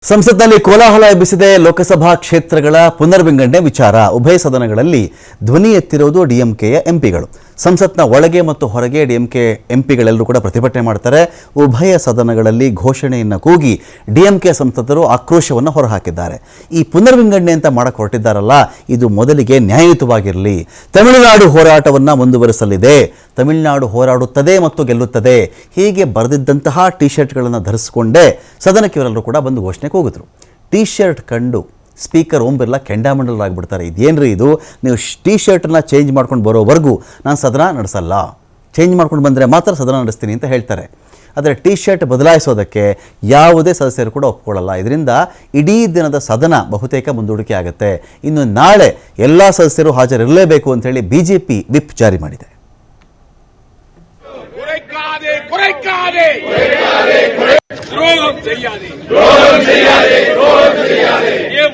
ಸಂಸತ್ನಲ್ಲಿ ಕೋಲಾಹಲ ಎಬ್ಬಿಸಿದೆ ಲೋಕಸಭಾ ಕ್ಷೇತ್ರಗಳ ಪುನರ್ವಿಂಗಡಣೆ ವಿಚಾರ. ಉಭಯ ಸದನಗಳಲ್ಲಿ ಧ್ವನಿ ಎತ್ತಿರುವುದು ಡಿಎಂಕೆಯ ಎಂಪಿಗಳು. ಸಂಸತ್ನ ಒಳಗೆ ಮತ್ತು ಹೊರಗೆ ಡಿಎಂಕೆ ಎಂಪಿಗಳೆಲ್ಲರೂ ಕೂಡ ಪ್ರತಿಭಟನೆ ಮಾಡ್ತಾರೆ. ಉಭಯ ಸದನಗಳಲ್ಲಿ ಘೋಷಣೆಯನ್ನು ಕೂಗಿ ಡಿಎಂಕೆ ಸಂಸದರು ಆಕ್ರೋಶವನ್ನು ಹೊರಹಾಕಿದ್ದಾರೆ. ಈ ಪುನರ್ವಿಂಗಡಣೆ ಅಂತ ಮಾಡಕ್ಕೆ ಹೊರಟಿದ್ದಾರಲ್ಲ, ಇದು ಮೊದಲಿಗೆ ನ್ಯಾಯಯುತವಾಗಿರಲಿ. ತಮಿಳುನಾಡು ಹೋರಾಟವನ್ನು ಮುಂದುವರಿಸಲಿದೆ, ತಮಿಳುನಾಡು ಹೋರಾಡುತ್ತದೆ ಮತ್ತು ಗೆಲ್ಲುತ್ತದೆ, ಹೀಗೆ ಬರೆದಿದ್ದಂತಹ ಟಿ ಶರ್ಟ್ಗಳನ್ನು ಧರಿಸಿಕೊಂಡೇ ಸದನಕ್ಕೆ ಇವರೆಲ್ಲರೂ ಕೂಡ ಬಂದು ಘೋಷಣೆ ಹೋಗಿದ್ರು. ಟಿ ಶರ್ಟ್ ಕಂಡು ಸ್ಪೀಕರ್ ಓಂ ಬಿರ್ಲಾ ಕೆಂಡಾಮಂಡಲರಾಗ್ಬಿಡ್ತಾರೆ. ಇದೇನ್ರಿ ಇದು, ನೀವು ಟಿ ಶರ್ಟನ್ನು ಚೇಂಜ್ ಮಾಡ್ಕೊಂಡು ಬರೋವರೆಗೂ ನಾನು ಸದನ ನಡೆಸಲ್ಲ, ಚೇಂಜ್ ಮಾಡ್ಕೊಂಡು ಬಂದರೆ ಮಾತ್ರ ಸದನ ನಡೆಸ್ತೀನಿ ಅಂತ ಹೇಳ್ತಾರೆ. ಆದರೆ ಟಿ ಶರ್ಟ್ ಬದಲಾಯಿಸೋದಕ್ಕೆ ಯಾವುದೇ ಸದಸ್ಯರು ಕೂಡ ಒಪ್ಕೊಳ್ಳಲ್ಲ. ಇದರಿಂದ ಇಡೀ ದಿನದ ಸದನ ಬಹುತೇಕ ಮುಂದೂಡಿಕೆ ಆಗುತ್ತೆ. ಇನ್ನು ನಾಳೆ ಎಲ್ಲ ಸದಸ್ಯರು ಹಾಜರಿರಲೇಬೇಕು ಅಂತೇಳಿ ಬಿಜೆಪಿ ವಿಪ್ ಜಾರಿ ಮಾಡಿದೆ.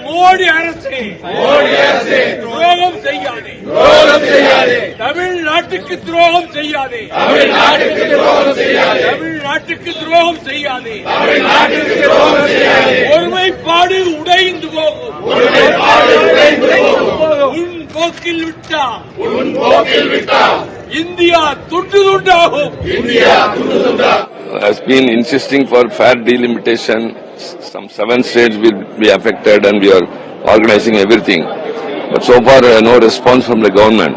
மோடி அரசு துரோகம் செய்யாதே, தமிழ்நாட்டுக்கு துரோகம் செய்யாதே, தமிழ்நாட்டுக்கு துரோகம் செய்யாதே, ஒருமைப்பாடு உடைந்து போகும், உன் போக்கில் விட்டா இந்தியா துண்டு துண்டாகும். Has been insisting for fair delimitation. Some 7 states will be affected and we are organizing everything. But so far no response from the government.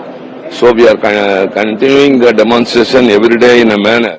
So we are continuing the demonstration every day in a manner.